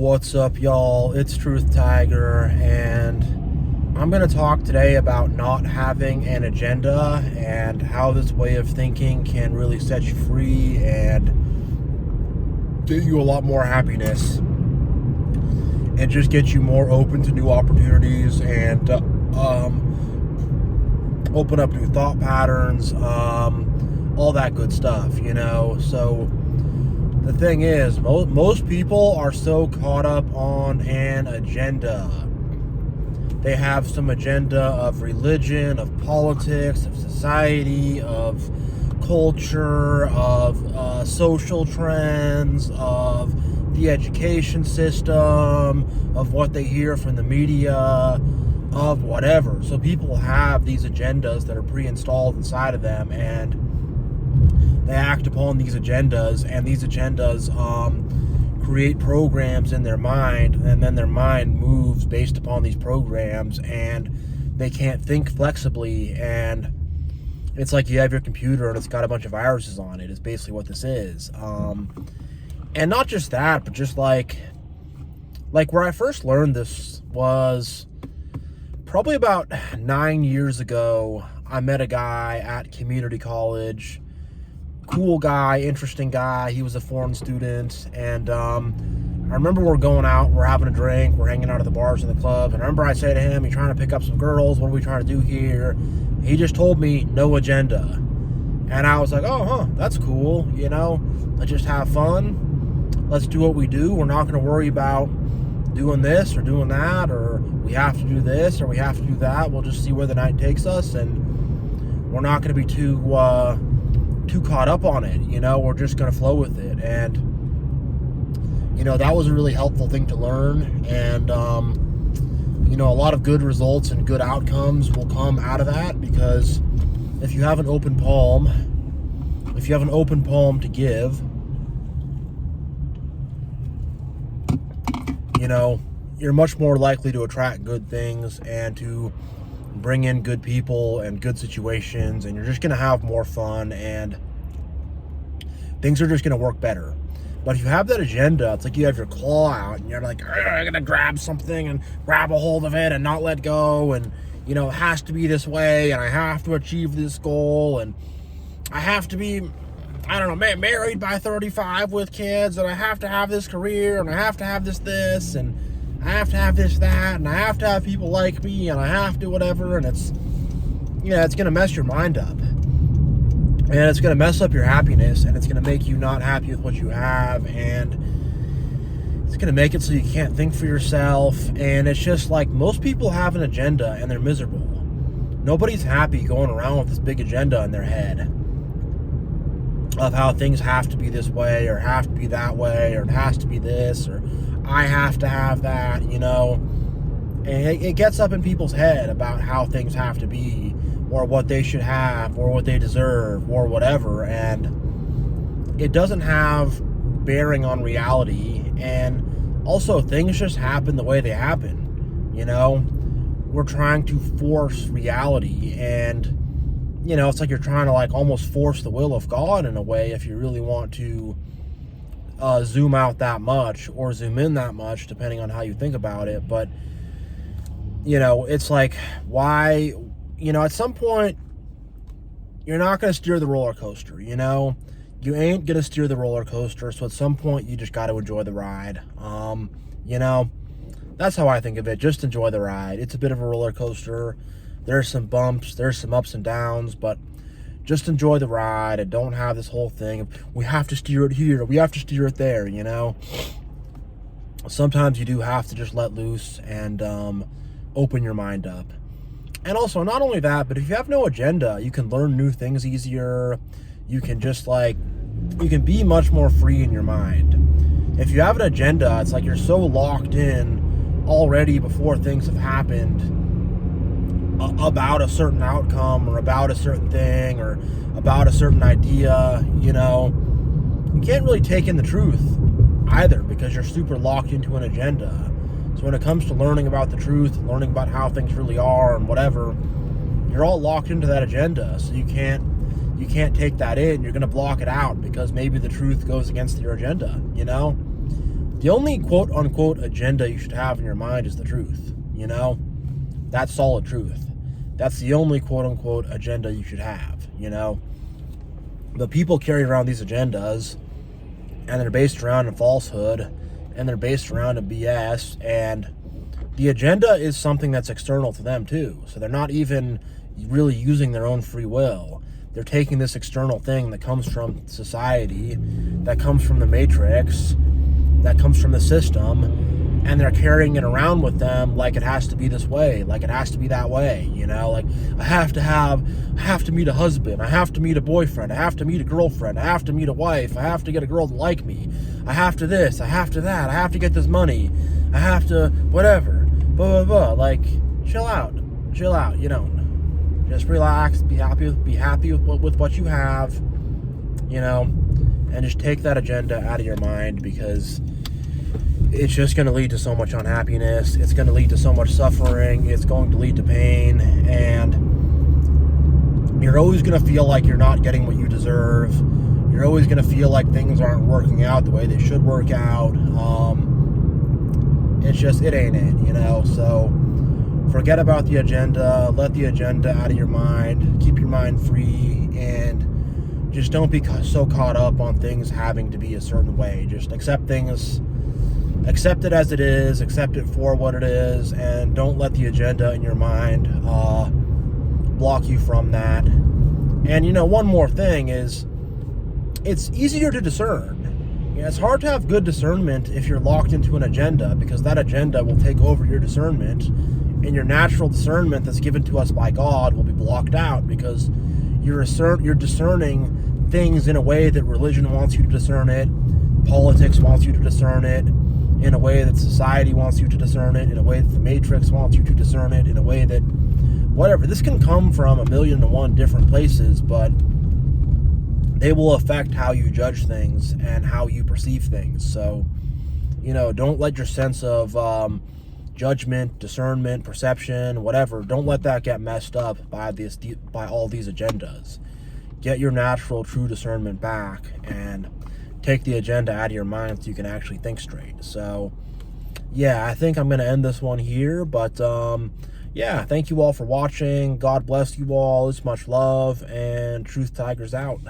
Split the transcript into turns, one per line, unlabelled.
What's up, y'all? It's Truth Tiger, and I'm going to talk today about not having an agenda and how this way of thinking can really set you free and get you a lot more happiness and just get you more open to new opportunities and open up new thought patterns, all that good stuff, So the thing is, most people are so caught up on an agenda. They have some agenda of religion, of politics, of society, of culture, of social trends, of the education system, of what they hear from the media, of whatever. So people have these agendas that are pre-installed inside of them, and they act upon these agendas, and these agendas create programs in their mind, and then their mind moves based upon these programs, and they can't think flexibly. And it's like you have your computer and it's got a bunch of viruses on it. Is basically what this is. And not just that, but just like where I first learned this was probably about 9 years ago. I met a guy at community college. Cool guy, interesting guy. He was a foreign student, and I remember we're going out, we're having a drink, we're hanging out at the bars and the clubs, and I remember I say to him, "You're trying to pick up some girls, what are we trying to do here?" He just told me, "No agenda." And I was like, "Oh, huh, that's cool, let's just have fun, let's do what we do. We're not going to worry about doing this or doing that, or we have to do this or we have to do that. We'll just see where the night takes us, and we're not going to be too caught up on it, we're just going to flow with it." And that was a really helpful thing to learn, and a lot of good results and good outcomes will come out of that, because if you have an open palm to give, you're much more likely to attract good things and to bring in good people and good situations, and you're just going to have more fun, and things are just going to work better. But if you have that agenda, it's like you have your claw out and you're like, "I'm going to grab something and grab a hold of it and not let go, and it has to be this way, and I have to achieve this goal, and I have to be, married by 35 with kids, and I have to have this career, and I have to have this, and I have to have this, that, and I have to have people like me, and I have to whatever." And it's going to mess your mind up. And it's going to mess up your happiness, and it's going to make you not happy with what you have, and it's going to make it so you can't think for yourself. And it's just like, most people have an agenda and they're miserable. Nobody's happy going around with this big agenda in their head of how things have to be this way, or have to be that way, or it has to be this, or I have to have that, and it gets up in people's head about how things have to be, or what they should have, or what they deserve, or whatever, and it doesn't have bearing on reality. And also, things just happen the way they happen. We're trying to force reality, and it's like you're trying to almost force the will of God in a way, if you really want to zoom out that much or zoom in that much, depending on how you think about it. But it's like, why? At some point, you're not going to steer the roller coaster, you ain't going to steer the roller coaster. So at some point, you just got to enjoy the ride. That's how I think of it. Just enjoy the ride. It's a bit of a roller coaster. There's some bumps, there's some ups and downs, but just enjoy the ride, and don't have this whole thing of, we have to steer it here, we have to steer it there, Sometimes you do have to just let loose and open your mind up. And also, not only that, but if you have no agenda, you can learn new things easier. You can just you can be much more free in your mind. If you have an agenda, it's like you're so locked in already before things have happened about a certain outcome, or about a certain thing, or about a certain idea, you can't really take in the truth either, because you're super locked into an agenda. So when it comes to learning about the truth, learning about how things really are and whatever, you're all locked into that agenda. So you can't take that in. You're going to block it out because maybe the truth goes against your agenda, the only quote-unquote agenda you should have in your mind is the truth, you know? That's solid truth. That's the only quote-unquote agenda you should have, you know? But people carry around these agendas, and they're based around a falsehood, and they're based around a BS, and the agenda is something that's external to them too. So they're not even really using their own free will. They're taking this external thing that comes from society, that comes from the matrix, that comes from the system, and they're carrying it around with them like it has to be this way, like it has to be that way, you know? Like, I have to meet a husband, I have to meet a boyfriend, I have to meet a girlfriend, I have to meet a wife, I have to get a girl to like me, I have to this, I have to that, I have to get this money, I have to whatever, blah, blah, blah. Like, chill out, you know? Just relax, be happy with what you have, you know? And just take that agenda out of your mind, because it's just going to lead to so much unhappiness. It's going to lead to so much suffering. It's going to lead to pain. And you're always going to feel like you're not getting what you deserve. You're always going to feel like things aren't working out the way they should work out. It ain't it, you know? So forget about the agenda. Let the agenda out of your mind. Keep your mind free, and just don't be so caught up on things having to be a certain way. Just accept things. Accept it as it is, accept it for what it is, and don't let the agenda in your mind block you from that. And, you know, one more thing is, it's easier to discern. You know, it's hard to have good discernment if you're locked into an agenda, because that agenda will take over your discernment, and your natural discernment that's given to us by God will be blocked out, because you're discerning things in a way that religion wants you to discern it, politics wants you to discern it, in a way that society wants you to discern it, in a way that the matrix wants you to discern it, in a way that whatever. This can come from 1,000,001 different places, but they will affect how you judge things and how you perceive things. So, you know, don't let your sense of judgment, discernment, perception, whatever, don't let that get messed up by all these agendas. Get your natural, true discernment back, and take the agenda out of your mind so you can actually think straight. So, yeah, I think I'm going to end this one here. But, yeah, thank you all for watching. God bless you all. It's much love. And Truth Tigers out.